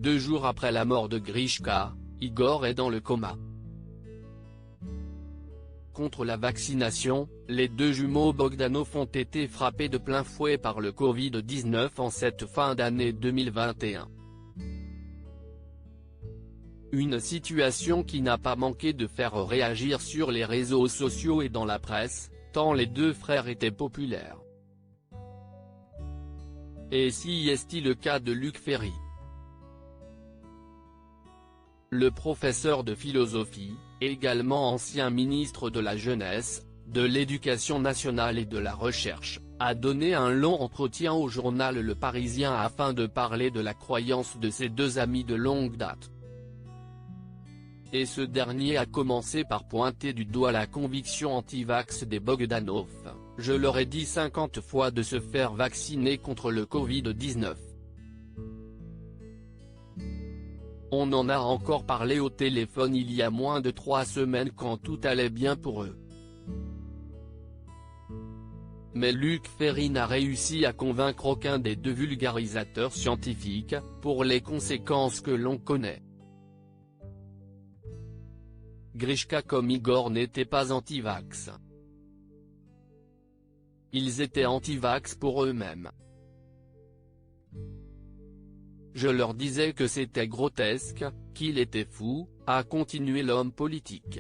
2 jours après la mort de Grishka, Igor est dans le coma. Contre la vaccination, les deux jumeaux Bogdanov ont été frappés de plein fouet par le Covid-19 en cette fin d'année 2021. Une situation qui n'a pas manqué de faire réagir sur les réseaux sociaux et dans la presse, tant les deux frères étaient populaires. Et si est-il le cas de Luc Ferry? Le professeur de philosophie, également ancien ministre de la Jeunesse, de l'Éducation nationale et de la Recherche, a donné un long entretien au journal Le Parisien afin de parler de la croyance de ses deux amis de longue date. Et ce dernier a commencé par pointer du doigt la conviction anti-vax des Bogdanov. Je leur ai dit 50 fois de se faire vacciner contre le Covid-19. On en a encore parlé au téléphone il y a moins de 3 semaines quand tout allait bien pour eux. Mais Luc Ferry n'a réussi à convaincre aucun des deux vulgarisateurs scientifiques, pour les conséquences que l'on connaît. Grishka comme Igor n'étaient pas anti-vax. Ils étaient anti-vax pour eux-mêmes. Je leur disais que c'était grotesque, qu'il était fou, a continué l'homme politique.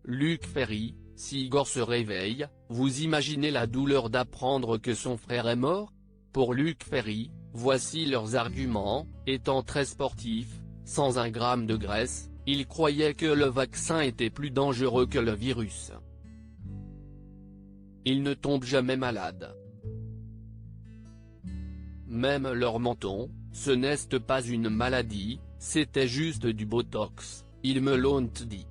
Luc Ferry, si Igor se réveille, vous imaginez la douleur d'apprendre que son frère est mort? Pour Luc Ferry, voici leurs arguments, étant très sportif, sans un gramme de graisse, il croyait que le vaccin était plus dangereux que le virus. Ils ne tombent jamais malades. Même leur menton, ce n'est pas une maladie, c'était juste du botox, ils me l'ont dit.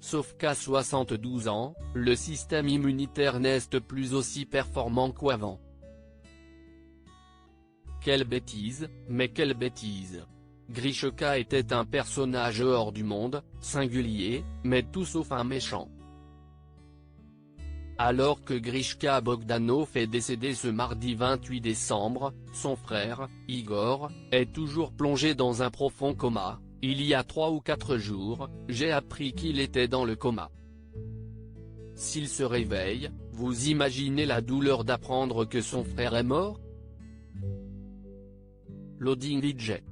Sauf qu'à 72 ans, le système immunitaire n'est plus aussi performant qu'avant. Quelle bêtise, mais quelle bêtise. Grishka était un personnage hors du monde, singulier, mais tout sauf un méchant. Alors que Grishka Bogdanov est décédé ce mardi 28 décembre, son frère, Igor, est toujours plongé dans un profond coma. Il y a 3 ou 4 jours, j'ai appris qu'il était dans le coma. S'il se réveille, vous imaginez la douleur d'apprendre que son frère est mort? Loading DJ.